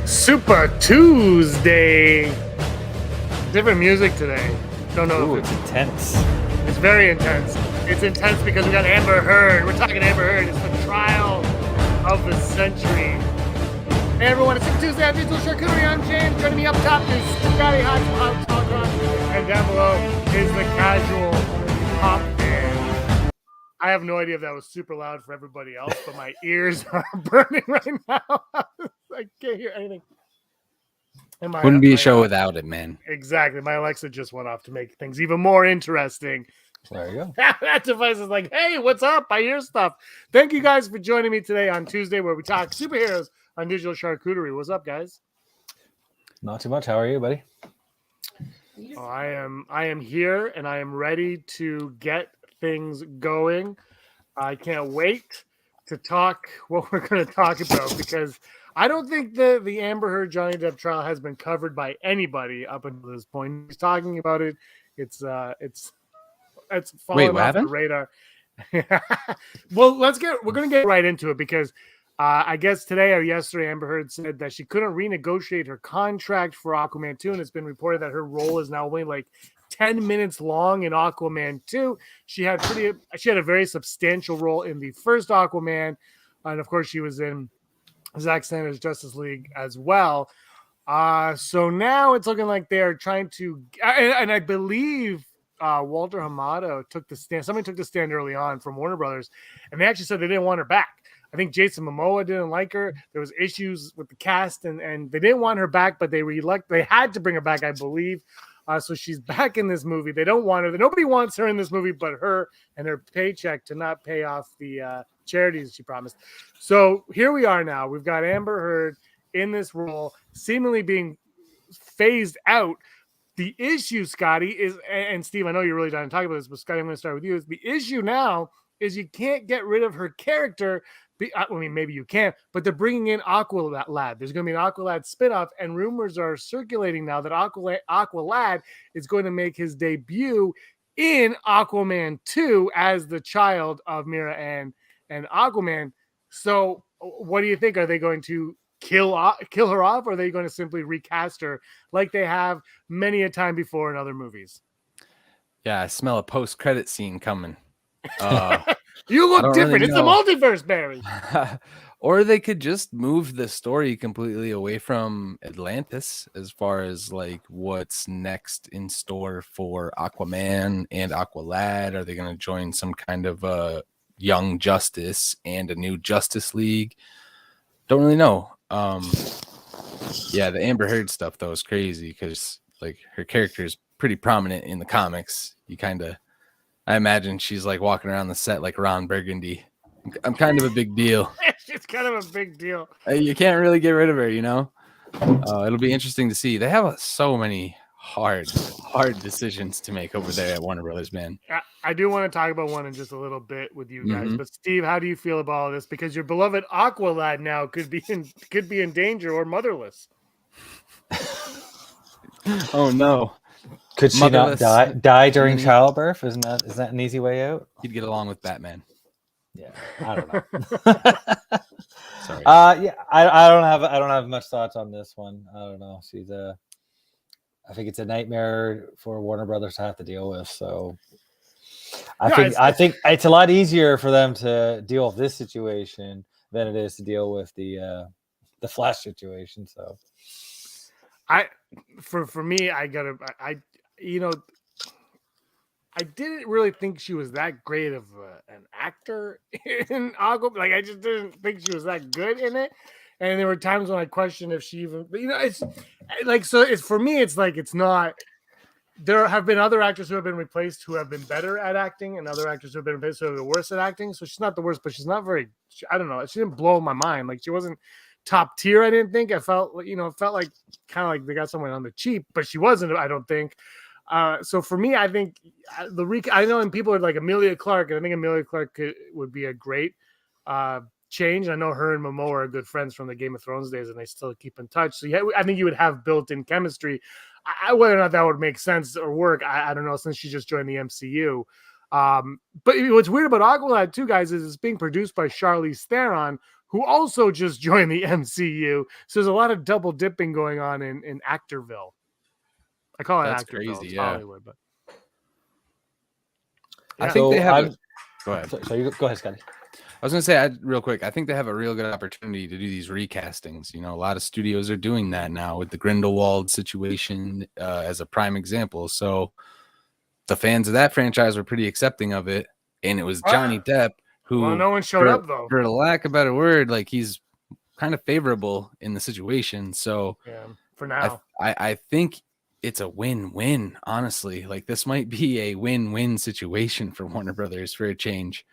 Super Tuesday. Different music today. Don't know. Ooh, it's intense. It's very intense. It's intense because we got Amber Heard. We're talking Amber Heard. It's the trial of the century. Hey everyone, it's Super Tuesday. Untitled Charcuterie. I'm James. Joining me up top is Scotty Hot, and down below is the casual pop fan. I have no idea if that was super loud for everybody else, but my ears are burning right now. I can't hear anything. Wouldn't be a show without it, man. Exactly. My Alexa just went off to make things even more interesting. There you go. That device is like, hey, what's up? I hear stuff. Thank you guys for joining me today on Tuesday where we talk superheroes on Digital Charcuterie. What's up, guys? Not too much. How are you, buddy? Oh, I am here and I am ready to get things going. I can't wait to talk what we're going to talk about because I don't think the Amber Heard Johnny Depp trial has been covered by anybody up until this point. He's talking about it. It's falling off the radar. Well, we're going to get right into it because I guess today or yesterday, Amber Heard said that she couldn't renegotiate her contract for Aquaman 2, and it's been reported that her role is now only like 10 minutes long in Aquaman 2. She had a very substantial role in the first Aquaman, and of course she was in Zack Snyder's Justice League as well. So now it's looking like they're trying to, and I believe Walter Hamada took the stand. Somebody took the stand early on from Warner Brothers, and they actually said they didn't want her back. I think Jason Momoa didn't like her. There was issues with the cast, and they didn't want her back, but they had to bring her back, I believe. So she's back in this movie. They don't want her. Nobody wants her in this movie but her and her paycheck to not pay off the charities she promised. So here we are now. We've got Amber Heard in this role, seemingly being phased out. The issue, Scotty, is, and Steve, I know you're really trying to talk about this, but Scotty, I'm going to start with you. Is the issue now is you can't get rid of her character. I mean, maybe you can, but they're bringing in Aqualad. There's going to be an Aqualad spinoff, and rumors are circulating now that Aqualad is going to make his debut in Aquaman 2 as the child of Mira and Aquaman. So what do you think? Are they going to kill her off, or are they going to simply recast her like they have many a time before in other movies? Yeah, I smell a post-credit scene coming. You look different. It's the multiverse, Barry. Or they could just move the story completely away from Atlantis as far as like what's next in store for Aquaman and Aqualad. Are they going to join some kind of Young Justice and a new Justice League? Don't really know. Yeah, the Amber Heard stuff though is crazy because like her character is pretty prominent in the comics. I imagine she's like walking around the set like Ron Burgundy. I'm kind of a big deal. She's kind of a big deal. You can't really get rid of her, you know. It'll be interesting to see. They have so many hard decisions to make over there at Warner Brothers, man. I do want to talk about one in just a little bit with you guys, but Steve, how do you feel about all this? Because your beloved Aqualad now could be in danger or motherless. Oh no! Could she not die during childbirth? Is that an easy way out? He'd get along with Batman. Yeah, I don't know. Sorry. Yeah, I don't have much thoughts on this one. I don't know. I think it's a nightmare for Warner Brothers to have to deal with. So I think it's a lot easier for them to deal with this situation than it is to deal with the Flash situation. So for me, I didn't really think she was that great of an actor in Aquaman. Like, I just didn't think she was that good in it. And there were times when I questioned if she even, it's like, so it's for me, it's like, it's not, there have been other actors who have been replaced who have been better at acting and other actors who have been replaced who are the worst at acting. So she's not the worst, but she's not very, I don't know. She didn't blow my mind. Like, she wasn't top tier. I didn't think. I felt like, kind of like they got someone on the cheap, but she wasn't, I don't think. So for me, I think I know, and people are like Emilia Clarke, and I think Emilia Clarke would be a great change. I know her and Momoa are good friends from the Game of Thrones days, and they still keep in touch. So yeah, I think you would have built-in chemistry. Whether or not that would make sense or work, I don't know, since she just joined the MCU. But what's weird about Aqualad too, guys, is it's being produced by Charlize Theron, who also just joined the MCU. So there's a lot of double dipping going on in Actorville. I call it That's Actorville. crazy, It's yeah. Hollywood, but I think they have. Go ahead. So you go ahead, Scotty. I was going to say, real quick, I think they have a real good opportunity to do these recastings. You know, a lot of studios are doing that now with the Grindelwald situation as a prime example. So the fans of that franchise were pretty accepting of it. And it was Johnny Depp who, no one showed up, though. For lack of a better word, like he's kind of favorable in the situation. So yeah, for now, I think it's a win-win, honestly. Like this might be a win-win situation for Warner Brothers for a change.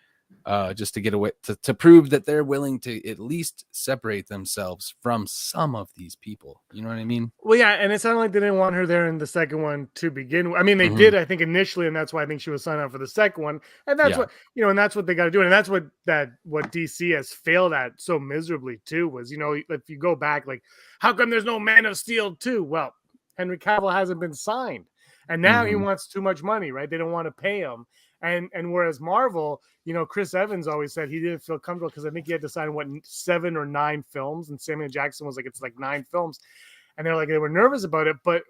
Just to get away to prove that they're willing to at least separate themselves from some of these people. You know what I mean? Well, yeah, and it sounded like they didn't want her there in the second one to begin with. I mean, they did, I think, initially, and that's why I think she was signed up for the second one. And that's what and that's what they got to do. And that's what DC has failed at so miserably too. Was if you go back, like, how come there's no Man of Steel 2? Well, Henry Cavill hasn't been signed, and now he wants too much money, right? They don't want to pay him. And whereas Marvel, Chris Evans always said he didn't feel comfortable because I think he had to sign 7 or 9 films, and Samuel Jackson was like, it's like 9 films, and they were nervous about it. But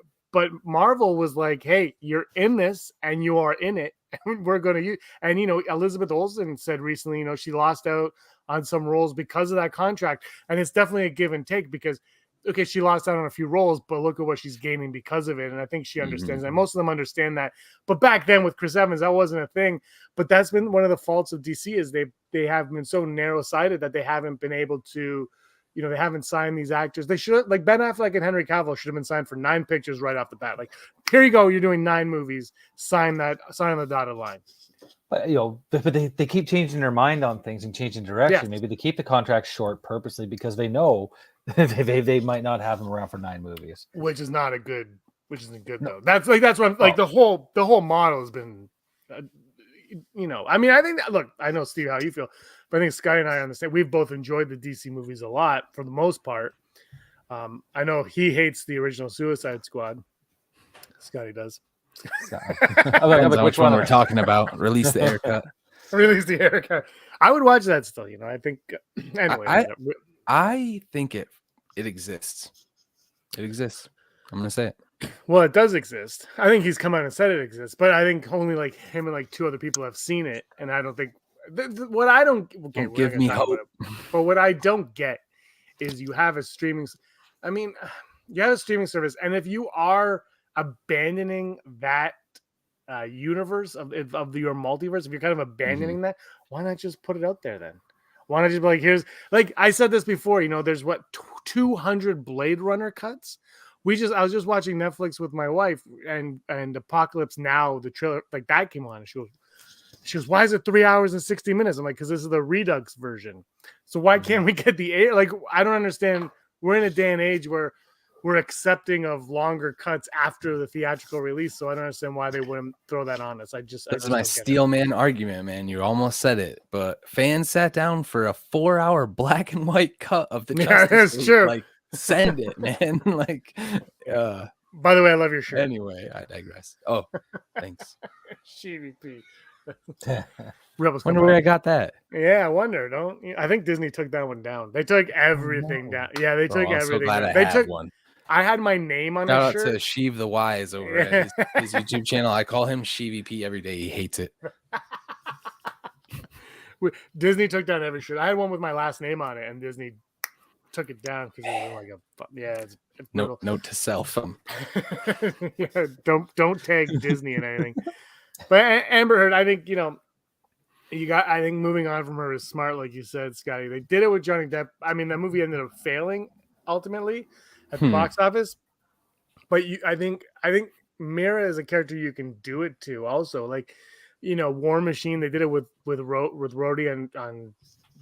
Marvel was like, hey, you're in this and you are in it, and we're going to use. And Elizabeth Olsen said recently, she lost out on some roles because of that contract, and it's definitely a give and take because. Okay, she lost out on a few roles, but look at what she's gaining because of it. And I think she understands that. Most of them understand that. But back then with Chris Evans, that wasn't a thing. But that's been one of the faults of DC is they have been so narrow-sighted that they haven't been able to, they haven't signed these actors. They should, like Ben Affleck and Henry Cavill should have been signed for 9 pictures right off the bat. Like, here you go, you're doing 9 movies. Sign on the dotted line. But they keep changing their mind on things and changing direction. Maybe they keep the contract short purposely because they know they might not have them around for 9 movies, which isn't good though. That's what I'm like. The whole model has been, I mean, I think look, I know Steve how you feel, but I think Sky and I understand. We've both enjoyed the DC movies a lot for the most part. I know he hates the original Suicide Squad. Scotty does. Which one we're talking about? Release the haircut. Release the haircut. I would watch that still. I think. Anyway, I think it exists. It exists. I'm gonna say it. Well, it does exist. I think he's come out and said it exists, but I think only like him and like 2 other people have seen it, and I don't think what I don't. Okay, don't give me hope. But what I don't get is you have a streaming. I mean, you have a streaming service, and if you are abandoning that universe of your multiverse, if you're kind of abandoning that, why not just put it out there then? Why not just be like, here's, like I said this before, there's 200 Blade Runner cuts. I was just watching Netflix with my wife and Apocalypse Now, the trailer, like that came on, and she goes, why is it 3 hours and 60 minutes? I'm like, because this is the Redux version. So why can't we get like, I don't understand. We're in a day and age where we're accepting of longer cuts after the theatrical release, so I don't understand why they wouldn't throw that on us. This is my steel man argument, man. You almost said it, but fans sat down for a 4-hour black and white cut of the Justice that's League. True. Like, send it, man. Like, by the way, I love your shirt. Anyway, I digress. Oh, thanks. GVP. Wonder where I got that. Yeah, I wonder. I think Disney took that one down. They took everything down. Yeah, they took everything. So glad I took one. I had my name on Shout the out shirt. to Sheev the Wise over at his YouTube channel. I call him SheVP every day. He hates it. Disney took down every shirt. I had one with my last name on it, and Disney took it down because it was like it's note to self. Yeah, don't tag Disney in anything. But Amber Heard, I think I think moving on from her is smart, like you said, Scotty. They did it with Johnny Depp. I mean, that movie ended up failing ultimately at the box office. But I think Mira is a character you can do it to. Also, like War Machine, they did it with Rhodey on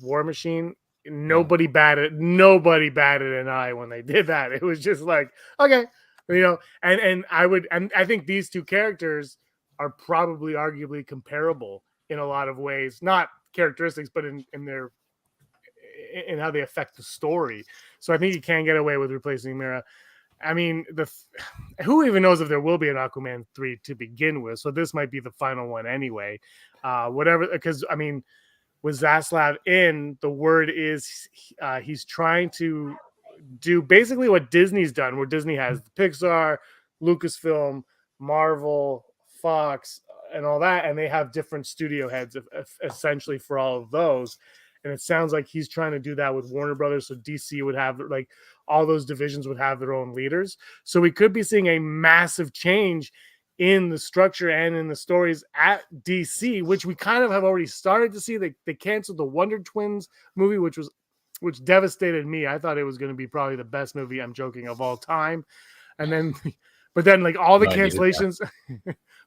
War Machine. Nobody batted an eye when they did that. It was just like, okay, and I think these 2 characters are probably arguably comparable in a lot of ways, not characteristics, but in how they affect the story. So I think you can get away with replacing Mira. I mean, who even knows if there will be an Aquaman 3 to begin with? So this might be the final one anyway. Whatever, because I mean, with Zaslav in, the word is he's trying to do basically what Disney's done, where Disney has Pixar, Lucasfilm, Marvel, Fox, and all that, and they have different studio heads essentially for all of those. And it sounds like he's trying to do that with Warner Brothers, so DC would have, like, all those divisions would have their own leaders. So we could be seeing a massive change in the structure and in the stories at DC, which we kind of have already started to see. They canceled the Wonder Twins movie, which devastated me. I thought it was going to be probably the best movie, I'm joking, of all time. And then, but then, like, all the cancellations,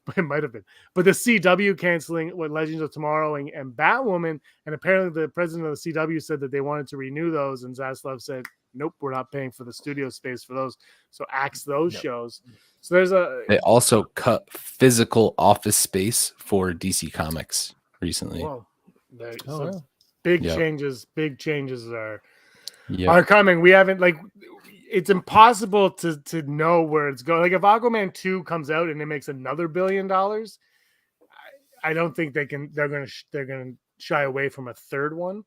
but it might have been. But the CW canceling with Legends of Tomorrow and Batwoman, and apparently the president of the CW said that they wanted to renew those, and Zaslav said, nope, we're not paying for the studio space for those, so axe those shows. So they also cut physical office space for DC Comics recently. Whoa. Big changes are coming. We haven't, like, it's impossible to know where it's going. Like, if Aquaman 2 comes out and it makes another $1 billion, I don't think they're gonna shy away from a third one.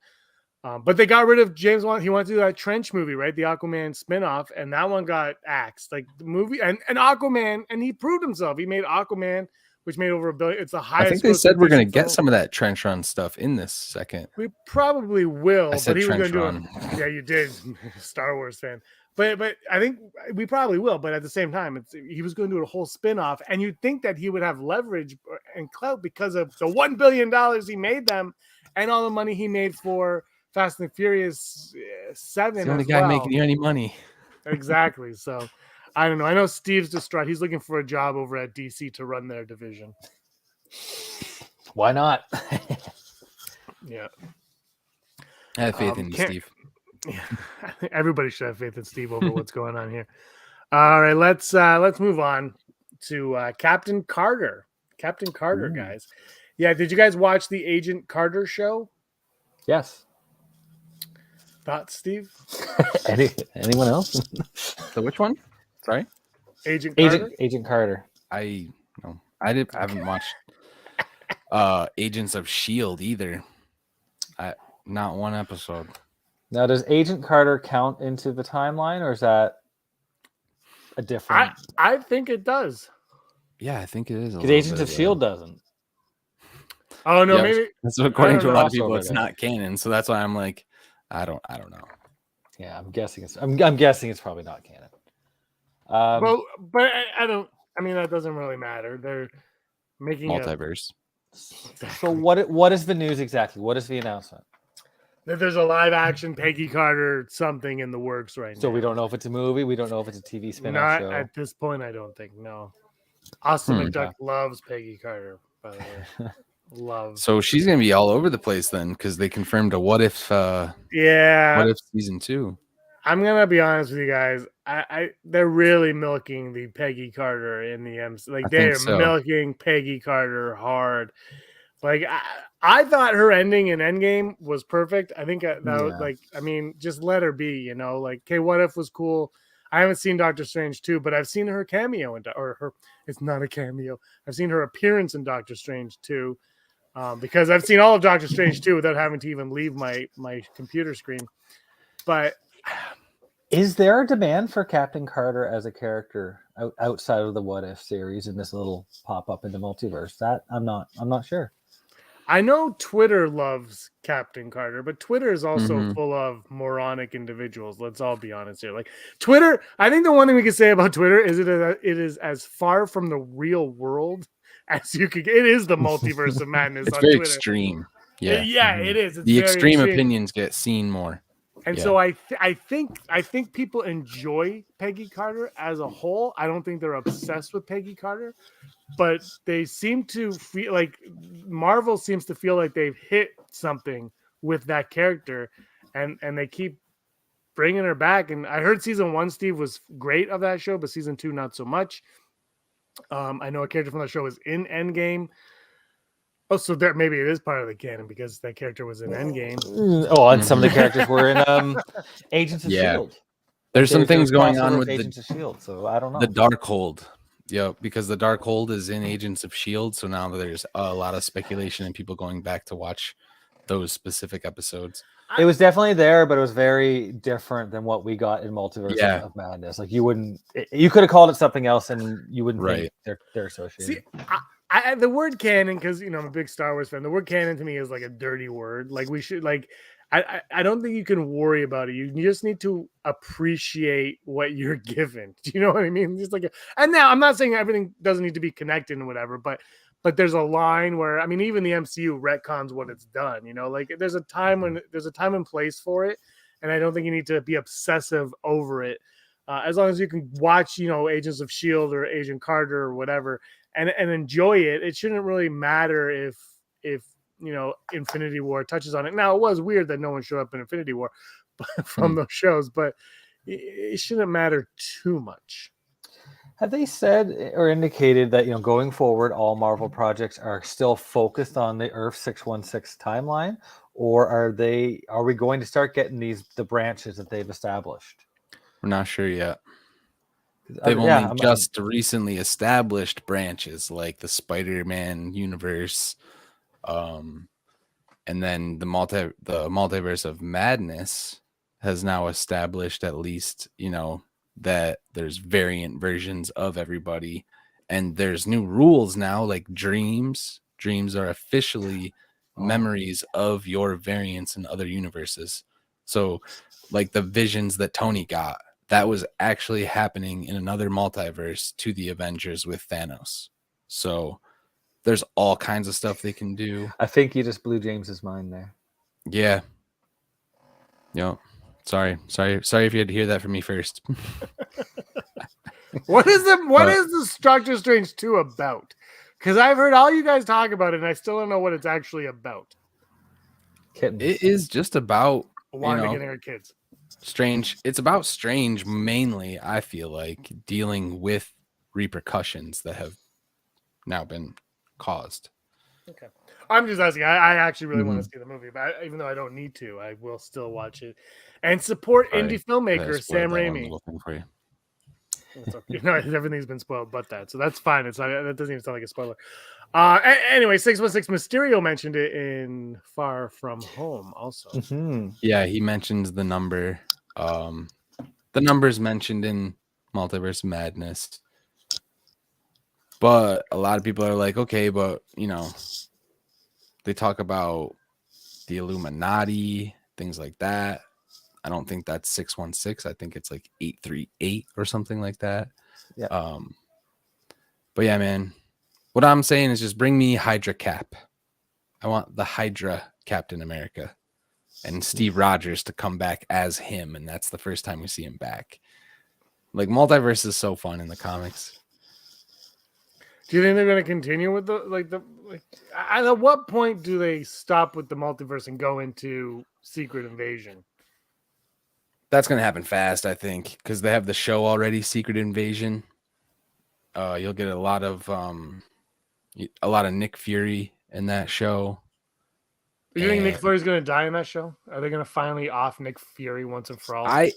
But they got rid of James Wan. He wanted to do that Trench movie, right? The Aquaman spinoff, and that one got axed. Like, the movie and Aquaman, and he proved himself. He made Aquaman, which made over $1 billion. It's the highest. I think they said we're going to get some of that Trench Run stuff in this second. We probably will. I said but he Trench was going Run. to do it. Yeah, you did, Star Wars fan. But I think we probably will. But at the same time, he was going to do a whole spinoff, and you'd think that he would have leverage and clout because of the $1 billion he made them, and all the money he made for Fast and Furious 7. The only guy making any money. Exactly. So I don't know. I know Steve's distraught. He's looking for a job over at DC to run their division. Why not? Yeah. I have faith in you, Steve. Yeah. Everybody should have faith in Steve over what's going on here. All right, let's move on to Captain Carter. Captain Carter, guys. Yeah, did you guys watch the Agent Carter show? Yes. Thoughts, Steve? Anyone else? So which one? Sorry? Agent Carter? Agent Carter. I haven't watched Agents of S.H.I.E.L.D. either. Not one episode. Now, does Agent Carter count into the timeline, or is that a different? I think it does. Yeah, I think it is. Because Agents of S.H.I.E.L.D. doesn't. Oh no, maybe that's according to a lot of people. crossover It's there. not canon, so that's why I'm like, I don't know. Yeah, I'm guessing it's probably not canon. Well, but I don't. I mean, that doesn't really matter. They're making Multiverse. So what is the news exactly? What is the announcement? That there's a live action Peggy Carter something in the works right now. So we don't know if it's a movie. We don't know if it's a TV spin-off Not show. at this point. I don't think. No. Austin McDuck loves Peggy Carter. By the way, loves. So she's gonna be all over the place then, because they confirmed a what if. Yeah. What if season 2? I'm gonna be honest with you guys. They're really milking the Peggy Carter in the MC. Like, they are milking Peggy Carter hard. Like, I thought her ending in Endgame was perfect. I think that was, like, I mean, just let her be. You know, like, okay, What If was cool. I haven't seen Doctor Strange 2, but I've seen her cameo it's not a cameo. I've seen her appearance in Doctor Strange 2, because I've seen all of Doctor Strange 2 without having to even leave my computer screen. But is there a demand for Captain Carter as a character outside of the What If series in this little pop up in the multiverse? That I'm not sure. I know Twitter loves Captain Carter, but Twitter is also full of moronic individuals. Let's all be honest here. Like, Twitter, I think the one thing we can say about Twitter is it is as far from the real world as you could get. It is the multiverse of madness. It's on very Twitter. Extreme. Yeah, it is. It's the very extreme opinions get seen more. And so I think people enjoy Peggy Carter as a whole. I don't think they're obsessed with Peggy Carter, but they seem to feel like Marvel seems to feel like they've hit something with that character, and they keep bringing her back. And I heard season 1, Steve, was great of that show, but season 2 not so much. I know a character from that show was in Endgame. Oh, so there maybe it is part of the canon because that character was in Endgame. Oh, and some of the characters were in Agents of S.H.I.E.L.D. There's some things going on with Agents of S.H.I.E.L.D., so I don't know. The Darkhold. Yeah, because the Darkhold is in Agents of S.H.I.E.L.D., so now there's a lot of speculation and people going back to watch those specific episodes. It was definitely there, but it was very different than what we got in Multiverse of Madness. Like you could have called it something else, and you wouldn't think they're associated. See, the word canon, because I'm a big Star Wars fan. The word canon to me is like a dirty word. Like we should I don't think you can worry about it. You just need to appreciate what you're given. Do you know what I mean? Just and now I'm not saying everything doesn't need to be connected and whatever, but there's a line where even the MCU retcons what it's done. Like there's a time and place for it, and I don't think you need to be obsessive over it. As long as you can watch, Agents of S.H.I.E.L.D. or Agent Carter or whatever, and enjoy it, it shouldn't really matter if Infinity War touches on it. Now, it was weird that no one showed up in Infinity War from those shows, but it shouldn't matter too much. Have they said or indicated that, going forward, all Marvel projects are still focused on the Earth 616 timeline, or are we going to start getting the branches that they've established? We're not sure yet. They've only just recently established branches like the Spider-Man universe, and then the Multiverse of Madness has now established at least, that there's variant versions of everybody, and there's new rules now, like dreams are officially memories of your variants in other universes. So like the visions that Tony got, that was actually happening in another multiverse to the Avengers with Thanos. So there's all kinds of stuff they can do. I think you just blew James's mind there. Yeah. Yep. Sorry if you had to hear that from me first. What is the Doctor Strange 2 about? Because I've heard all you guys talk about it, and I still don't know what it's actually about. Kittens. It is just about Wanda getting her kids. Strange. It's about Strange mainly, I feel like, dealing with repercussions that have now been caused. Okay. I'm just asking. I actually really want to see the movie, but even though I don't need to, I will still watch it and support indie filmmaker Sam Raimi. Okay. Everything's been spoiled but that, so that's fine. It's not. That doesn't even sound like a spoiler. Anyway, 616 Mysterio mentioned it in Far From Home also. Mm-hmm. Yeah, he mentions the number. The number's mentioned in Multiverse of Madness. But a lot of people are like, okay, but they talk about the Illuminati, things like that. I don't think that's 616. I think it's like 838 or something like that. Yeah. But yeah, man, what I'm saying is just bring me Hydra Cap. I want the Hydra Captain America and Steve Rogers to come back as him. And that's the first time we see him back. Like, multiverse is so fun in the comics. Do you think they're going to continue with at what point do they stop with the multiverse and go into Secret Invasion? That's going to happen fast, I think, because they have the show already, Secret Invasion. You'll get a lot of Nick Fury in that show. Do you think Nick Fury's going to die in that show? Are they going to finally off Nick Fury once and for all?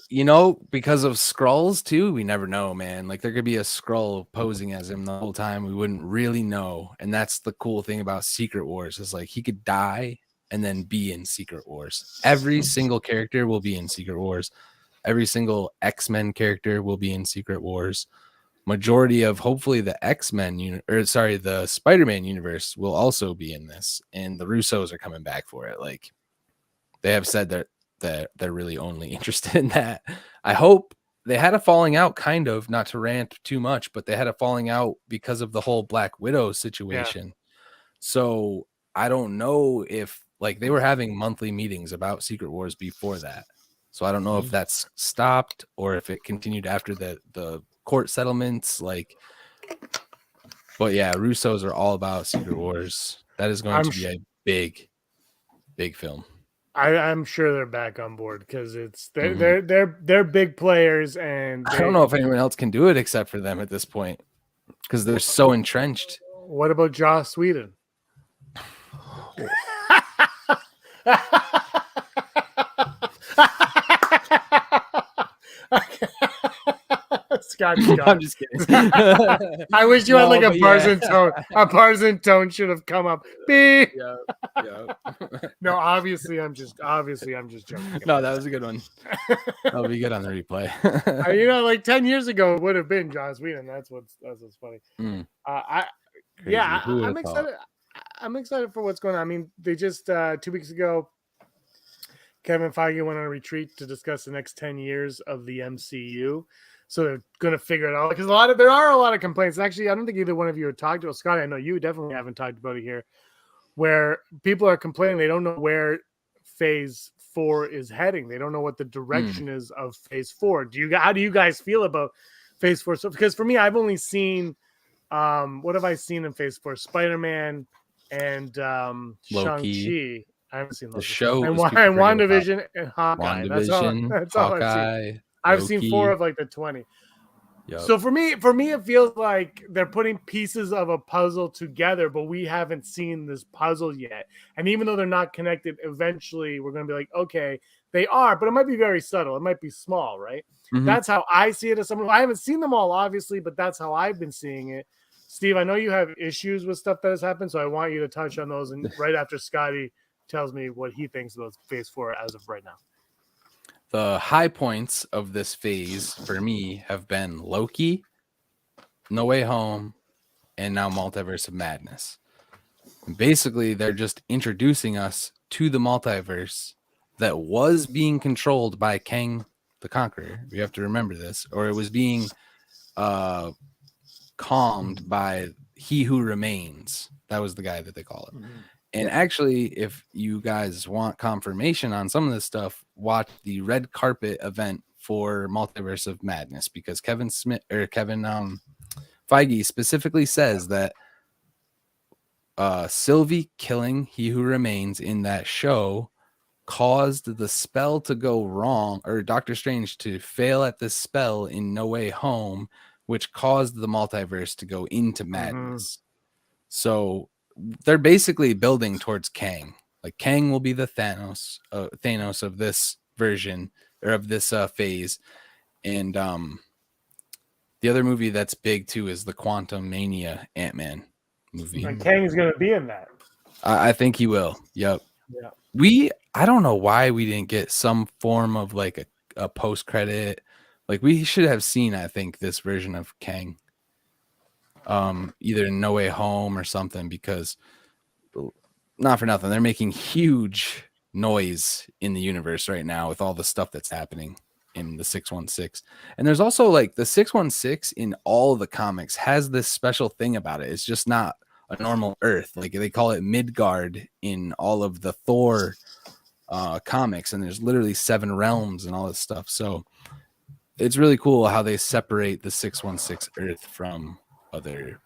Because of Skrulls too, we never know, man. Like, there could be a Skrull posing as him the whole time. We wouldn't really know. And that's the cool thing about Secret Wars, is like he could die and then be in Secret Wars. Every single character will be in Secret Wars. Every single X-Men character will be in Secret Wars. Majority of hopefully the the Spider-Man universe will also be in this, and the Russos are coming back for it. Like, they have said that they're really only interested in that. I hope. They had a falling out, kind of, not to rant too much, but they had a falling out because of the whole Black Widow situation. Yeah. So I don't know if, like, they were having monthly meetings about Secret Wars before that. So I don't know if that's stopped or if it continued after the court settlements. Like, but yeah, Russos are all about Secret Wars. That is going to be a big film. I'm sure they're back on board because they're big players, and I don't know if anyone else can do it except for them at this point because they're so entrenched. What about Joss Whedon? Scotty's gone. I'm just kidding. I wish you had like a partisan tone. A partisan tone should have come up. Beep. Yeah. No, obviously I'm just joking. No, that was a good one. That'll be good on the replay. You know, like 10 years ago it would have been Joss Whedon. That's what's funny. Mm. Crazy. Who I'm would've thought? excited. I'm excited for what's going on. I mean, they just 2 weeks ago, Kevin Feige went on a retreat to discuss the next 10 years of the MCU. So they're going to figure it out because there are a lot of complaints. Actually, I don't think either one of you have talked about Scotty. I know you definitely haven't talked about it here, where people are complaining they don't know where Phase 4 is heading. They don't know what the direction is of Phase 4. How do you guys feel about Phase 4? So because for me, I've only seen what have I seen in Phase 4? Spider-Man and Shang-Chi. I haven't seen the show and WandaVision and Hawkeye. That's all Hawkeye. I've seen 4 of like the 20. Yep. So for me, it feels like they're putting pieces of a puzzle together, but we haven't seen this puzzle yet. And even though they're not connected, eventually we're going to be like, okay, they are, but it might be very subtle. It might be small, right? Mhm. That's how I see it as someone. I haven't seen them all, obviously, but that's how I've been seeing it. Steve, I know you have issues with stuff that has happened, so I want you to touch on those. And right after Scotty tells me what he thinks about Phase 4 as of right now. The high points of this phase for me have been Loki, No Way Home, and now Multiverse of Madness. And basically, they're just introducing us to the multiverse that was being controlled by Kang the Conqueror. We have to remember this, or it was being calmed by He Who Remains. That was the guy that they call it. Mm-hmm. And actually, if you guys want confirmation on some of this stuff, watch the red carpet event for Multiverse of Madness, because Kevin Feige specifically says that Sylvie killing He Who Remains in that show caused the spell to go wrong, or Doctor Strange to fail at this spell in No Way Home, which caused the multiverse to go into madness. Mm-hmm. So they're basically building towards Kang. Like Kang will be the Thanos of this version, or of this phase. And the other movie that's big too is the Quantum Mania Ant-Man movie. And Kang is going to be in that. I think he will. Yep. Yeah. I don't know why we didn't get some form of like a post credit. Like we should have seen, I think, this version of Kang. Either in No Way Home or something, because not for nothing, they're making huge noise in the universe right now with all the stuff that's happening in the 616. And there's also like the 616 in all of the comics has this special thing about it. It's just not a normal Earth. Like they call it Midgard in all of the Thor comics, and there's literally 7 realms and all this stuff. So it's really cool how they separate the 616 Earth from other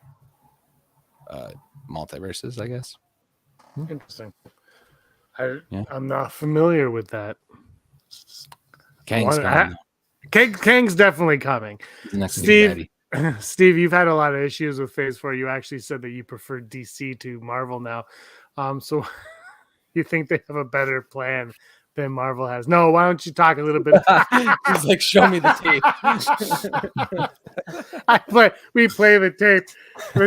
multiverses, I guess. Interesting. I'm not familiar with that. Kang's coming. Kang's definitely coming. Steve, you've had a lot of issues with Phase 4. You actually said that you prefer DC to Marvel now. So you think they have a better plan than Marvel has? No, why don't you talk a little bit? He's like, show me the tape. We play the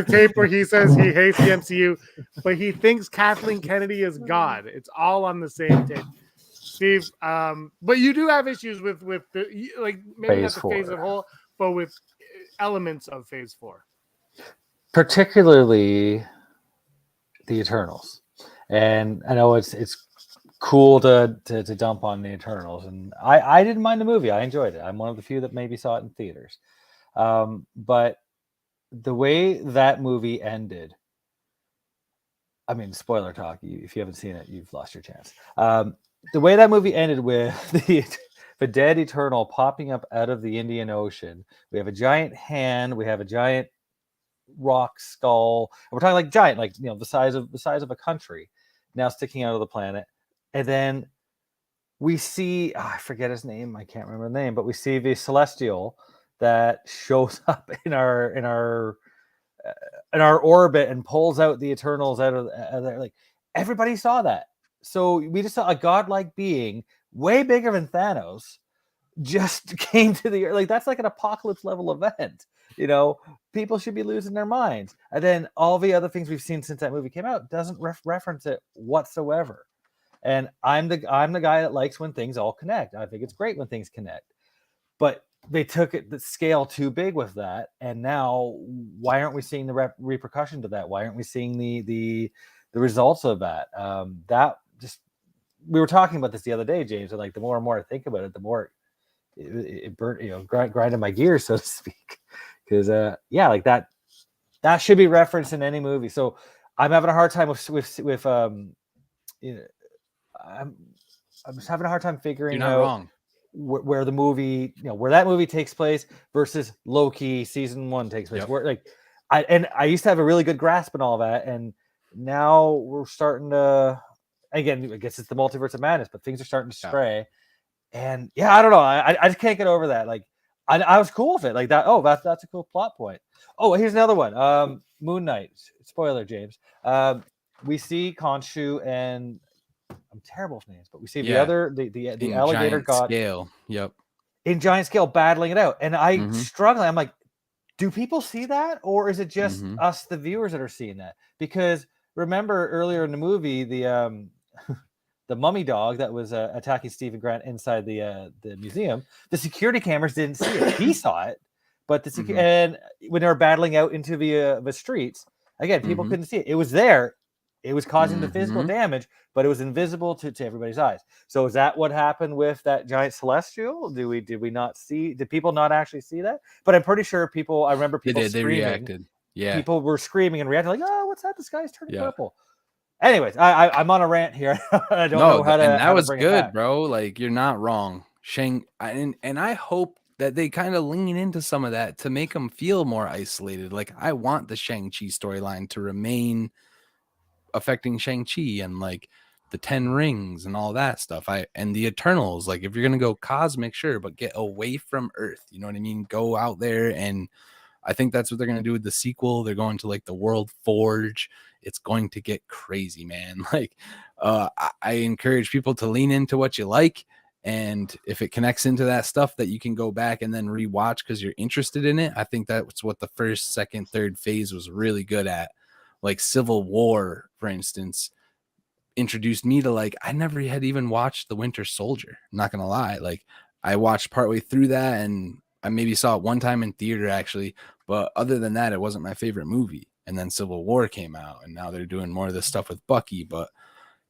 tape where he says he hates the MCU, but he thinks Kathleen Kennedy is God. It's all on the same tape. Steve, but you do have issues with the, like, maybe not the phase as a whole, but with elements of Phase 4. Particularly the Eternals. And I know it's cool to dump on the Eternals, and I didn't mind the movie. I enjoyed it. I'm one of the few that maybe saw it in theaters. But the way that movie ended, I mean, spoiler talk, if you haven't seen it, you've lost your chance. The way that movie ended with the dead Eternal popping up out of the Indian Ocean. We have a giant hand, we have a giant rock skull, and we're talking like giant, like, you know, the size of a country now sticking out of the planet. And then we see, I forget his name, I can't remember the name, but we see the Celestial that shows up in our orbit and pulls out the Eternals out of there. Like, everybody saw that. So we just saw a godlike being, way bigger than Thanos, just came to the earth. Like, that's like an apocalypse level event. People should be losing their minds. And then all the other things we've seen since that movie came out doesn't reference it whatsoever. And I'm the guy that likes when things all connect. I think it's great when things connect. But they took it the scale too big with that, and now why aren't we seeing the repercussions of that? Why aren't we seeing the results of that? That just, we were talking about this the other day, James, and like the more and more I think about it, the more it burnt, grinding my gears, so to speak. Because like that should be referenced in any movie. So I'm having a hard time with I'm just having a hard time figuring You're not out wrong. Where the movie, where that movie takes place versus Loki season 1 takes place. Yep. Where I used to have a really good grasp on all that, and now we're starting to, again, I guess it's the multiverse of madness, but things are starting to stray. And I don't know. I just can't get over that. Like, I was cool with it. Like that. Oh, that's a cool plot point. Oh, here's another one. Moon Knight. Spoiler, James. We see Khonshu and, I'm terrible with names, but we see the alligator god scale. Yep. In giant scale battling it out. And I struggling. I'm like, do people see that? Or is it just us, the viewers, that are seeing that? Because remember earlier in the movie, the mummy dog that was attacking Stephen Grant inside the museum, the security cameras didn't see it. He saw it, but and when they were battling out into the streets, again, people couldn't see it. It was there. It was causing the physical damage, but it was invisible to everybody's eyes. So is that what happened with that giant celestial? Did we not see? Did people not actually see that? But I'm pretty sure people. I remember people screaming. They reacted. Yeah, people were screaming and reacting like, "Oh, what's that? The sky's turning purple." Anyways, I'm on a rant here. I don't know how to. And that was bring good, bro. Like, you're not wrong, and I hope that they kind of lean into some of that to make them feel more isolated. Like, I want the Shang-Chi storyline to remain affecting Shang-Chi and like the 10 rings and all that stuff. And the Eternals, like, if you're gonna go cosmic, sure, but get away from Earth. You know what I mean? Go out there, and I think that's what they're gonna do with the sequel. They're going to like the World Forge. It's going to get crazy, man. Like, I encourage people to lean into what you like, and if it connects into that stuff that you can go back and then rewatch because you're interested in it, I think that's what the first, second, third phase was really good at. Like Civil War, for instance, introduced me to, like, I never had even watched The Winter Soldier. I'm not gonna lie. Like, I watched partway through that, and I maybe saw it one time in theater, actually. But other than that, it wasn't my favorite movie. And then Civil War came out, and now they're doing more of this stuff with Bucky. But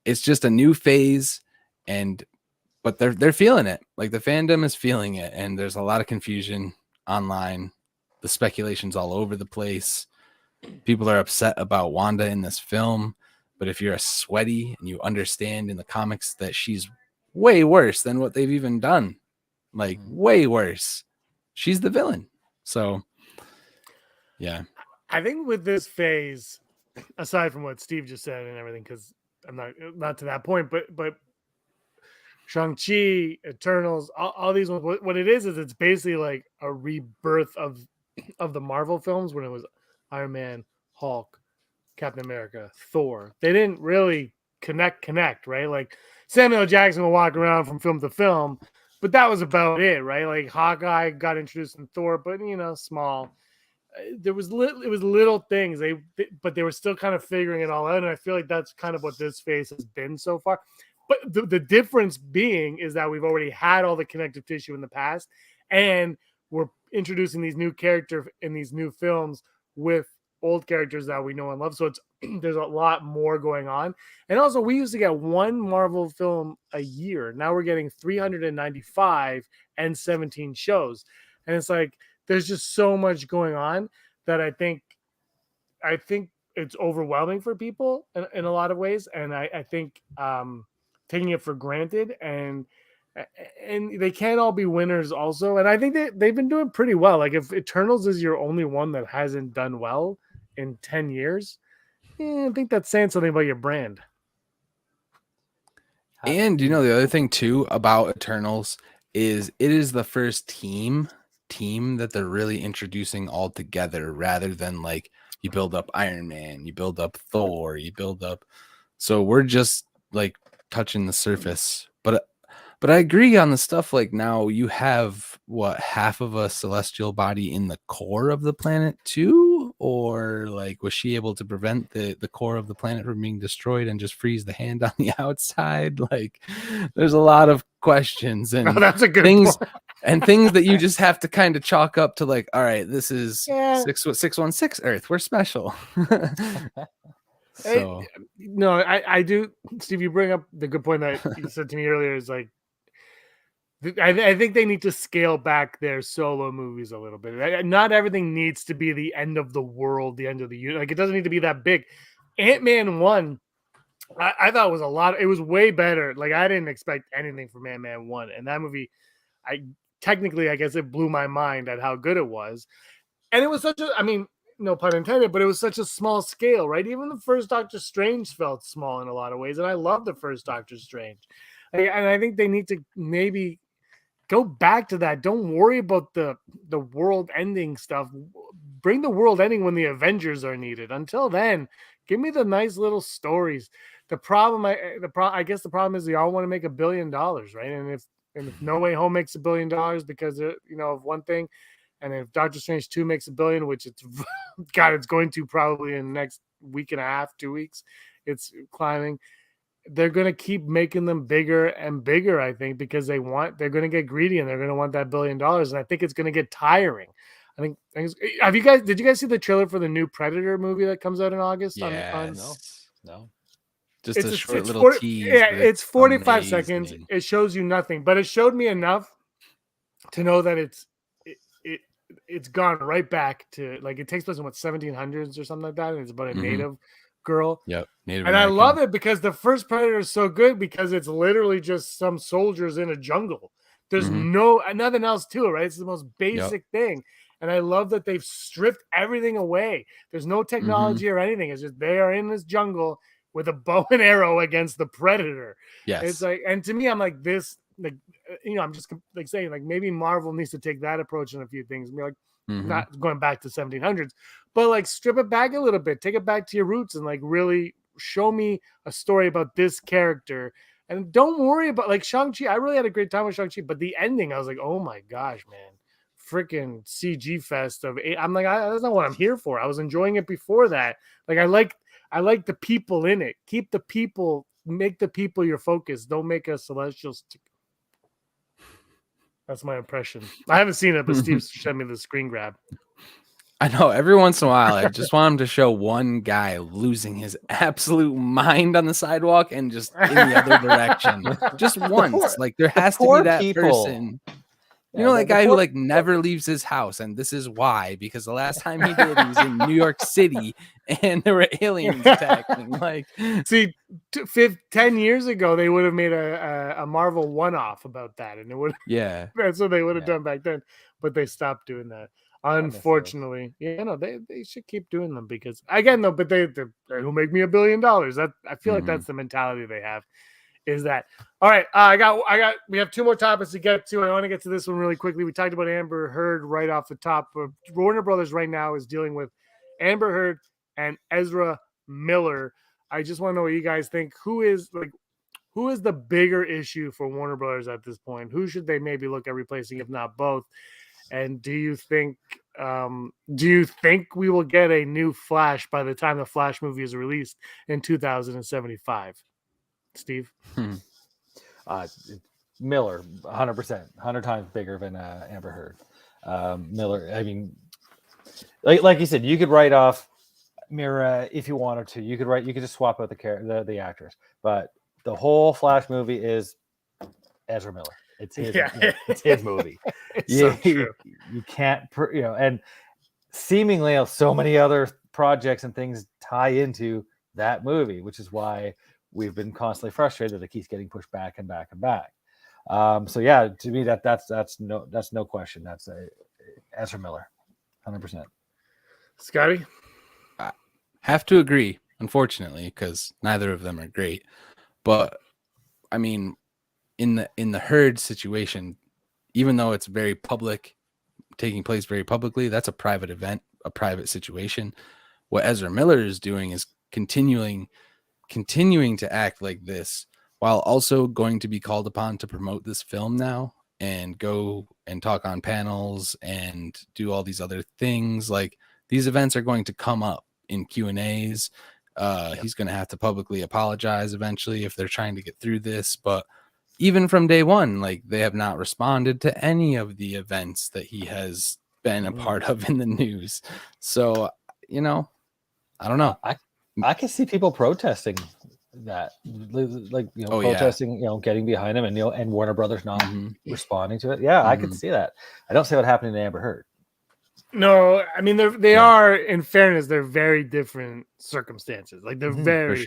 it's just a new phase, but they're feeling it. Like, the fandom is feeling it, and there's a lot of confusion online. The speculation's all over the place. People are upset about Wanda in this film, but if you're a sweaty and you understand in the comics that she's way worse than what they've even done, like way worse, she's the villain. So, yeah. I think with this phase, aside from what Steve just said and everything, because I'm not to that point, but Shang-Chi, Eternals, all these ones, what it is it's basically like a rebirth of the Marvel films when it was Iron Man, Hulk, Captain America, Thor. They didn't really connect, right? Like, Samuel L. Jackson will walk around from film to film, but that was about it, right? Like, Hawkeye got introduced in Thor, but small. It was little things, but they were still kind of figuring it all out, and I feel like that's kind of what this phase has been so far. But the difference being is that we've already had all the connective tissue in the past, and we're introducing these new characters in these new films with old characters that we know and love. So there's a lot more going on. And also, we used to get one Marvel film a year. Now we're getting 395 and 17 shows. And it's like, there's just so much going on that I think it's overwhelming for people in a lot of ways. And I think taking it for granted, and they can't all be winners also. And I think they've been doing pretty well. Like, if Eternals is your only one that hasn't done well in 10 years, I think that's saying something about your brand. And the other thing too about Eternals is it is the first team that they're really introducing all together, rather than like you build up Iron Man, you build up Thor, you build up. So we're just like touching the surface. But But I agree on the stuff like now you have what half of a celestial body in the core of the planet too, or like was she able to prevent the core of the planet from being destroyed and just freeze the hand on the outside? Like, there's a lot of questions Oh, and that's a good things point. and things that you just have to kind of chalk up to like, all right, this is Yeah. 616 Earth. We're special. So No, I do, Steve. You bring up the good point that you said to me earlier. Is like, I think they need to scale back their solo movies a little bit. Not everything needs to be the end of the world, the end of the universe. Like, it doesn't need to be that big. Ant-Man 1, I thought was a lot. It was way better. Like, I didn't expect anything from Ant-Man 1, and that movie, I guess it blew my mind at how good it was. And it was such a, I mean, no pun intended, but it was such a small scale, right? Even the first Doctor Strange felt small in a lot of ways, and I love the first Doctor Strange. And I think they need to maybe go back to that. Don't worry about the world ending stuff. Bring the world ending when the Avengers are needed. Until then, give me the nice little stories. The problem, I guess the problem is they all want to make $1 billion, right? And if No Way Home makes $1 billion because of, of one thing, and if Doctor Strange 2 makes $1 billion, which it's going to probably in the next week and a half, 2 weeks, it's climbing. They're going to keep making them bigger and bigger, I think, because they're going to get greedy and they're going to want that $1 billion. And I think it's going to get tiring. I think, did you guys see the trailer for the new Predator movie that comes out in August? No. Just a short little 40, tease. Yeah, it's 45 amazing. seconds. It shows you nothing, but it showed me enough to know that it's gone right back to, like, it takes place in 1700s or something like that, and it's about a native girl. Yep, Native and American. I love it because the first Predator is so good because it's literally just some soldiers in a jungle. There's nothing else to it, right? It's the most basic thing, and I love that they've stripped everything away. There's no technology or anything. It's just they are in this jungle with a bow and arrow against the Predator. Yes, it's like, and to me, I'm like this. Like, I'm just like saying, like, maybe Marvel needs to take that approach in a few things. Be like, not going back to 1700s, but like strip it back a little bit, take it back to your roots, and like really show me a story about this character. And don't worry about, like, Shang-Chi. I really had a great time with Shang-Chi, but the ending, I was like, oh my gosh, man, freaking CG fest of 8. I'm like, that's not what I'm here for. I was enjoying it before that. Like, I like the people in it. Keep the people, make the people your focus. Don't make us celestials. That's my impression. I haven't seen it, but Steve sent me the screen grab. I know, every once in a while, I just want him to show one guy losing his absolute mind on the sidewalk and just in the other direction. Just once. Like, there has to be that person. You know, that guy who like never leaves his house, and this is why, because the last time he did, he was in New York City, and there were aliens attacking. Like, see, 10 years ago, they would have made a Marvel one-off about that, and it would, that's what they would have done back then. But they stopped doing that, unfortunately. They should keep doing them because, again, though, but they'll make me $1 billion. That I feel like that's the mentality they have. Is that all right? We have 2 more topics to get to. I want to get to this one really quickly. We talked about Amber Heard right off the top. Warner Brothers right now is dealing with Amber Heard and Ezra Miller. I just want to know what you guys think. Who is the bigger issue for Warner Brothers at this point? Who should they maybe look at replacing, if not both? And do you think we will get a new Flash by the time the Flash movie is released in 2075? Steve? Miller, 100%, 100 times bigger than Amber Heard. Miller, I mean, like you said, you could write off Mira if you wanted to. You could just swap out the actors, but the whole Flash movie is Ezra Miller. It's his, it's his movie. So true. You can't, and seemingly so many other projects and things tie into that movie, which is why we've been constantly frustrated that it keeps getting pushed back and back and back. So yeah, to me that's no question. That's Ezra Miller, 100%. Scotty? I have to agree, unfortunately, because neither of them are great. But I mean, in the Heard situation, even though it's very public, taking place very publicly, that's a private event, a private situation. What Ezra Miller is doing is continuing to act like this while also going to be called upon to promote this film now and go and talk on panels and do all these other things. Like, these events are going to come up in Q&As. He's going to have to publicly apologize eventually if they're trying to get through this. But even from day one, like, they have not responded to any of the events that he has been a part of in the news. So, you know, I don't know. I can see people protesting that, like, you know, protesting, you know, getting behind him, and, you know, and Warner Brothers not responding to it. Yeah, I could see that. I don't see what happened to Amber Heard. No, I mean they are, in fairness, they're very different circumstances. Like they're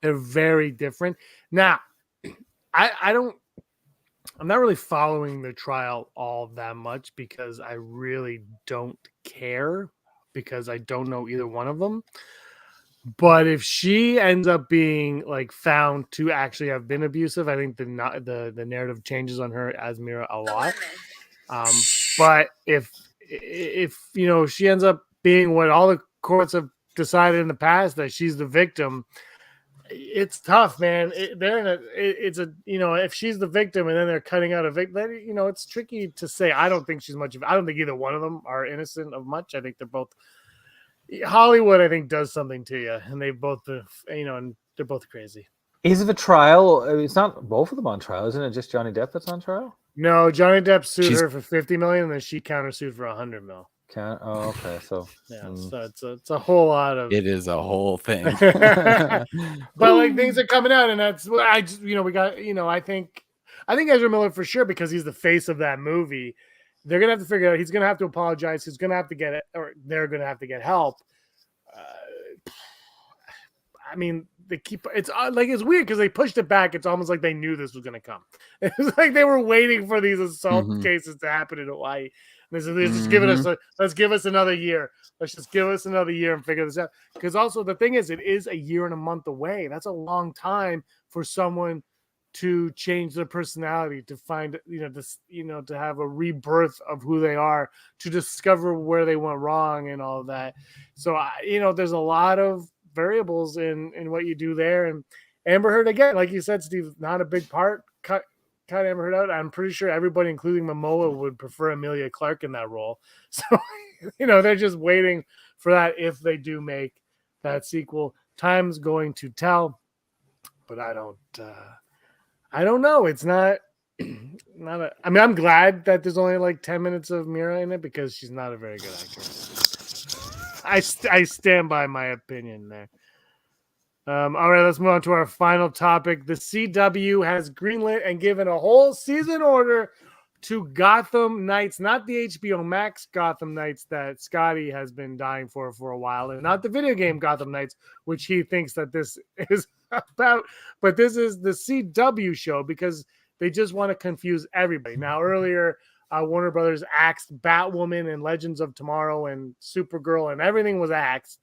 they're very different. Now, I'm not really following the trial all that much because I really don't care, because I don't know either one of them. But if she ends up being like found to actually have been abusive, I think the narrative changes on her as Mira a lot. But if you know, she ends up being what all the courts have decided in the past, that she's the victim, it's tough, man. It's a, you know, if she's the victim and then they're cutting out a victim, you know, it's tricky to say. I don't think she's much of. I don't think either one of them are innocent of much. I think they're both. Hollywood, I think, does something to you, and they both, you know, and they're both crazy. Is it a trial? I mean, it's not both of them on trial, isn't it? Just Johnny Depp that's on trial? No, Johnny Depp sued her for $50 million, and then she countersued for $100 million. Oh, okay. So yeah, so it's a whole lot of. It is a whole thing. But like, things are coming out, and that's what I just, you know, we got, you know, I think Ezra Miller for sure, because he's the face of that movie. They're gonna have to figure out. He's gonna have to apologize. He's gonna have to get it, or they're gonna have to get help. I mean, they keep. It's like, it's weird because they pushed it back. It's almost like they knew this was gonna come. It was like they were waiting for these assault cases to happen in Hawaii. And they said, let's give us another year. Let's just give us another year and figure this out. Because also the thing is, it is a year and a month away. That's a long time for someone to change their personality, to find, you know, this, you know, to have a rebirth of who they are, to discover where they went wrong and all of that. So, you know, there's a lot of variables in what you do there. And Amber Heard, again, like you said, Steve, not a big part. Cut Amber Heard out. I'm pretty sure everybody, including Momoa, would prefer Emilia Clarke in that role. So, you know, they're just waiting for that if they do make that sequel. Time's going to tell, but I don't know. It's not I mean, I'm glad that there's only like 10 minutes of Mira in it, because she's not a very good actress. I stand by my opinion there. All right, let's move on to our final topic. The CW has greenlit and given a whole season order to Gotham Knights, not the HBO Max Gotham Knights that Scotty has been dying for a while, and not the video game Gotham Knights, which he thinks that this is about, but this is the CW show, because they just want to confuse everybody. Now, earlier, Warner Brothers axed Batwoman and Legends of Tomorrow and Supergirl, and everything was axed,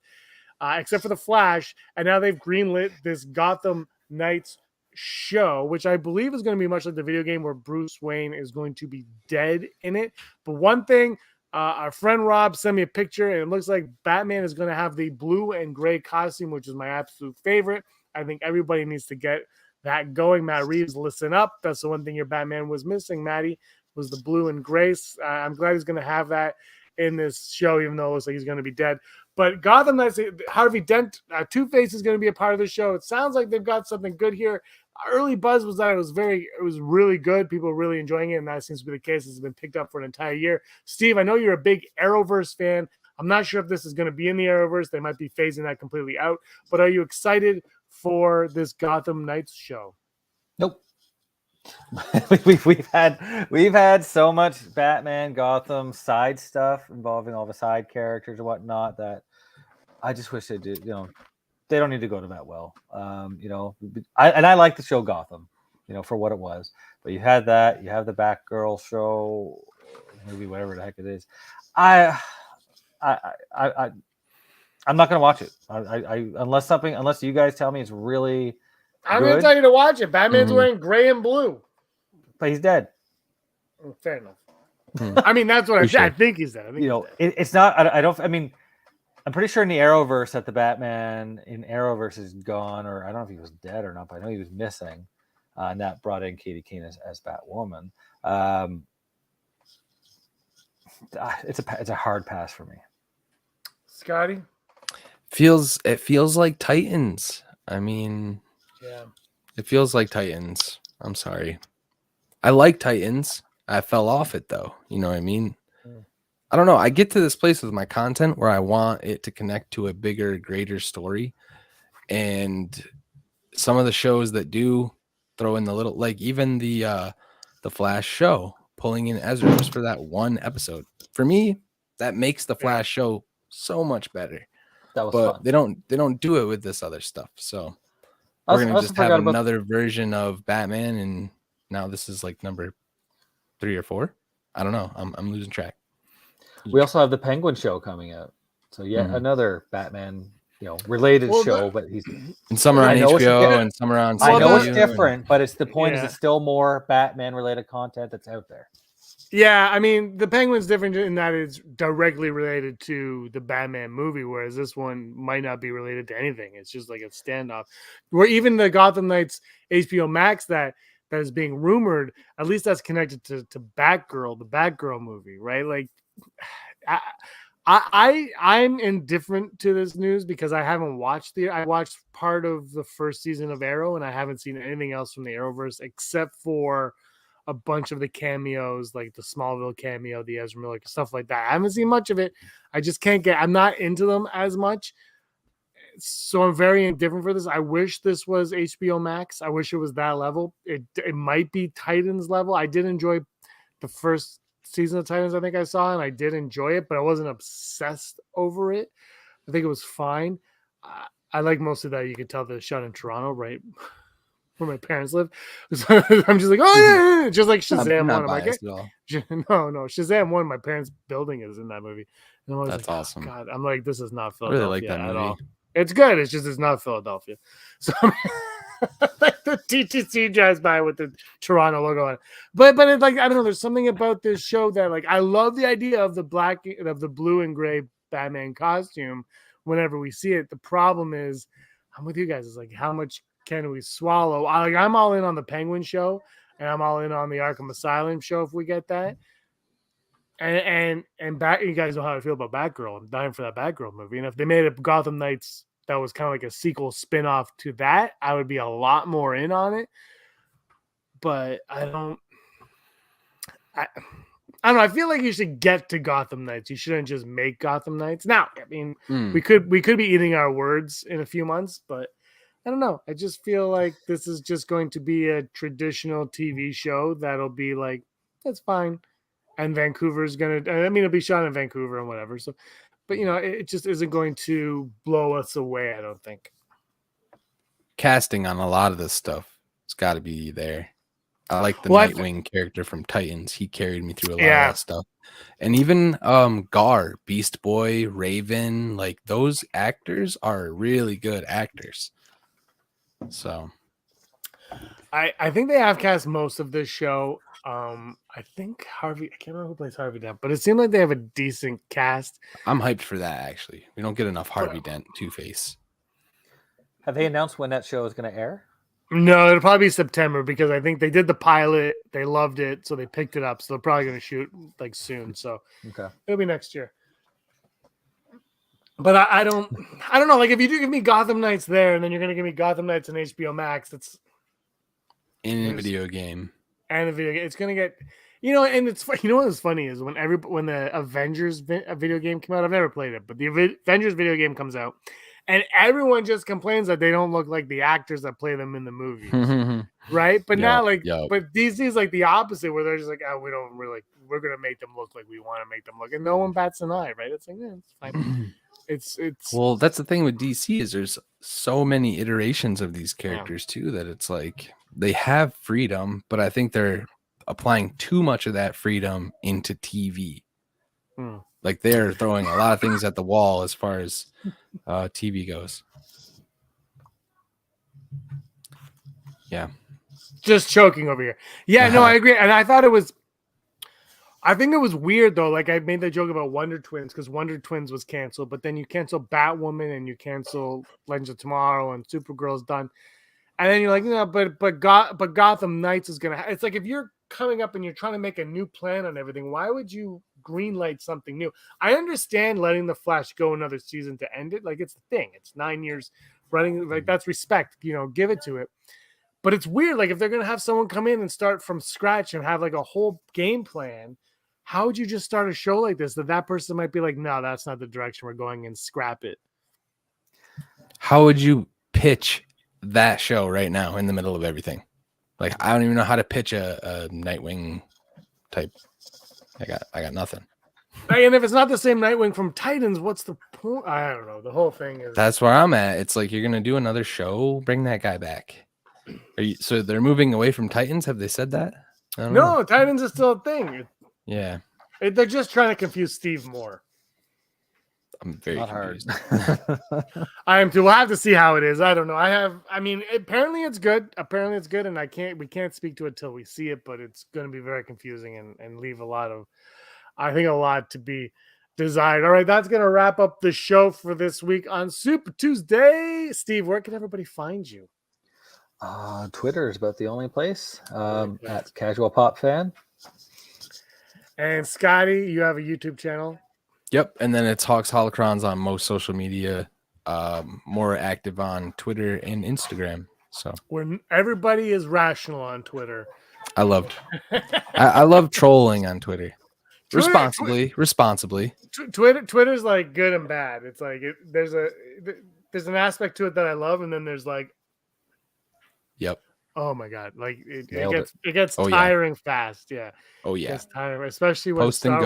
except for The Flash, and now they've greenlit this Gotham Knights show, which I believe is going to be much like the video game, where Bruce Wayne is going to be dead in it. But one thing, our friend Rob sent me a picture, and it looks like Batman is going to have the blue and gray costume, which is my absolute favorite. I think everybody needs to get that going. Matt Reeves, listen up. That's the one thing your Batman was missing, Matty, was the blue and gray. I'm glad he's going to have that in this show, even though it looks like he's going to be dead. But Gotham Knights, Harvey Dent, Two-Face is going to be a part of the show. It sounds like they've got something good here. Early buzz was that it was really good. People are really enjoying it, and that seems to be the case. It's been picked up for an entire year. Steve, I know you're a big Arrowverse fan. I'm not sure if this is going to be in the Arrowverse. They might be phasing that completely out. But are you excited for this Gotham Knights show? Nope. we've had so much Batman Gotham side stuff involving all the side characters and whatnot that I just wish they did. You know, they don't need to go to that well. You know, I like the show Gotham, you know, for what it was. But you had that. You have the Batgirl show, maybe whatever the heck it is. I'm not going to watch it. Unless you guys tell me it's really. I'm going to tell you to watch it. Batman's wearing gray and blue, but he's dead. Fair enough. I mean, that's what I think he's dead. You know, it's not. I mean, I'm pretty sure in the Arrowverse that the Batman in Arrowverse is gone, or I don't know if he was dead or not, but I know he was missing. and that brought in Katie Keene as Batwoman. It's a hard pass for me. Scotty? It feels like Titans. I mean, Yeah. it feels like Titans. I'm sorry. I like Titans. I fell off it though. You know what I mean? I don't know. I get to this place with my content where I want it to connect to a bigger, greater story. And some of the shows that do throw in the little, like even the Flash show, pulling in Ezra just for that one episode. For me, that makes the Flash show so much better. That was but fun. They don't do it with this other stuff. So we're gonna just have another version of Batman, and now this is like number 3 or 4. I don't know. I'm losing track. We also have the Penguin show coming out, so another Batman, related show. But he's and some are on HBO and some are on. I know it's different, but it's the point is it's still more Batman related content that's out there. Yeah, I mean, the Penguin's different in that it's directly related to the Batman movie, whereas this one might not be related to anything. It's just like a standoff. Where even the Gotham Knights HBO Max that is being rumored, at least that's connected to Batgirl, the Batgirl movie, right? Like, I'm indifferent to this news because I haven't watched I watched part of the first season of Arrow, and I haven't seen anything else from the Arrowverse except for a bunch of the cameos, like the Smallville cameo, the Ezra Miller, stuff like that. I haven't seen much of it. I just I'm not into them as much. So I'm very indifferent for this. I wish this was HBO Max. I wish it was that level. It might be Titans level. I did enjoy the first season of Titans, I think I saw, and I did enjoy it, but I wasn't obsessed over it. I think it was fine. I like mostly that you could tell the shot in Toronto, right? Where my parents live. So I'm just like, oh yeah, just like Shazam not one. I'm like, no, Shazam one. My parents' building is in that movie. And I'm That's like, awesome. Oh, God, I'm like, this is not I really Philadelphia like that at movie. all. It's good. It's just it's not Philadelphia. So like the TTC drives by with the Toronto logo on it. But it's like I don't know. There's something about this show that like I love the idea of the blue and gray Batman costume. Whenever we see it, the problem is, I'm with you guys. It's like how much can we swallow? I'm all in on the Penguin show, and I'm all in on the Arkham Asylum show if we get that. And you guys know how I feel about Batgirl. I'm dying for that Batgirl movie. And if they made a Gotham Knights that was kind of like a sequel spin-off to that, I would be a lot more in on it. But I don't know. I feel like you should get to Gotham Knights. You shouldn't just make Gotham Knights. Now, I mean, we could be eating our words in a few months, but I don't know. I just feel like this is just going to be a traditional TV show that'll be like, that's fine. And Vancouver's going to, I mean, it'll be shot in Vancouver and whatever. So, but it just isn't going to blow us away, I don't think. Casting on a lot of this stuff, it's got to be there. I like the Nightwing character from Titans. He carried me through a lot of that stuff. And even Gar, Beast Boy, Raven, like those actors are really good actors. So I think they have cast most of this show. I think Harvey, I can't remember who plays Harvey Dent, but it seemed like they have a decent cast. I'm hyped for that, actually. We don't get enough Harvey Dent Two-Face. Have they announced when that show is going to air? No, it'll probably be September because I think they did the pilot. They loved it, so they picked it up. So they're probably going to shoot like soon. So it'll be next year. But I don't know. Like if you do give me Gotham Knights there, and then you're going to give me Gotham Knights and HBO Max, that's in a video game. And a video game, it's going to get, and it's what's funny is when the Avengers video game came out, I've never played it, but the Avengers video game comes out. And everyone just complains that they don't look like the actors that play them in the movies, right? But now, but DC's like the opposite, where they're just like, oh, we're gonna make them look like we want to make them look, and no one bats an eye, right? It's like, yeah, it's fine. It's well, that's the thing with DC is there's so many iterations of these characters too that it's like they have freedom, but I think they're applying too much of that freedom into TV. Like they're throwing a lot of things at the wall as far as TV goes. Yeah. Just choking over here. Yeah, no, I agree. And I think it was weird though. Like I made the joke about Wonder Twins because Wonder Twins was canceled, but then you cancel Batwoman and you cancel Legends of Tomorrow and Supergirl's done. And then you're like, but Gotham Knights is gonna. It's like if you're coming up and you're trying to make a new plan on everything, why would you greenlight something new? I understand letting the Flash go another season to end it. Like it's the thing. It's 9 years running. Like that's respect. Give it to it. But it's weird. Like if they're gonna have someone come in and start from scratch and have like a whole game plan, how would you just start a show like this that person might be like, no, that's not the direction we're going, and scrap it? How would you pitch that show right now in the middle of everything? Like I don't even know how to pitch a Nightwing type. I got nothing. And if it's not the same Nightwing from Titans, what's the point? I don't know. The whole thing is. That's where I'm at. It's like you're gonna do another show. Bring that guy back. So they're moving away from Titans? Have they said that? I don't know. Titans is still a thing. Yeah. They're just trying to confuse Steve more. I'm very confused. I am too. We'll have to see how it is. I don't know. Apparently it's good. And we can't speak to it till we see it, but it's going to be very confusing and leave a lot to be desired. All right, that's going to wrap up the show for this week on Super Tuesday. Steve, where can everybody find you? Twitter is about the only place. At Casual Pop Fan. And Scotty, you have a YouTube channel? Yep, and then it's Hawks Holocrons on most social media. More active on Twitter and Instagram. So when everybody is rational on Twitter, I love trolling on Twitter. Responsibly. Twitter's like good and bad. It's like there's an aspect to it that I love, and then there's like, yep. Oh my god! Like it gets tiring fast. Yeah. Oh yeah. It's tiring, especially when Star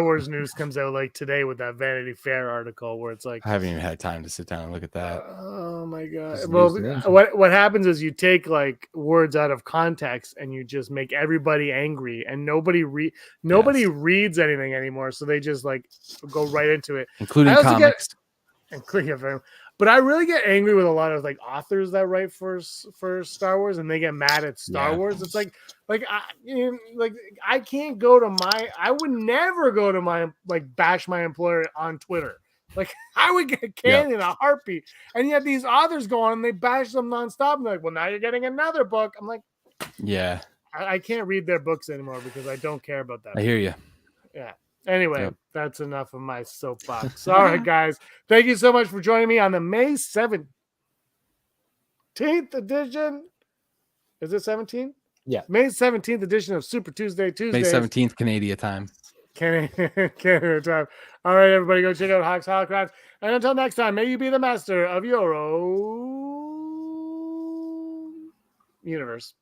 Wars news comes out like today with that Vanity Fair article where it's like I haven't even had time to sit down and look at that. Oh my god! Well, what happens is you take like words out of context and you just make everybody angry, and nobody reads anything anymore, so they just like go right into it, including comics. But I really get angry with a lot of like authors that write for Star Wars, and they get mad at Star Wars. It's like I can't go to I would never go to bash my employer on Twitter. Like I would get canned in a heartbeat. And yet these authors go on and they bash them nonstop. And they're like, well, now you're getting another book. I'm like, yeah, I can't read their books anymore because I don't care about that. I hear you. Yeah. Anyway, that's enough of my soapbox. All right, guys. Thank you so much for joining me on the May 17th edition. Is it 17? Yeah. May 17th edition of Super Tuesday. May 17th, Canadian time. Canadian time. All right, everybody, go check out Hawks Holocrons. And until next time, may you be the master of your own universe.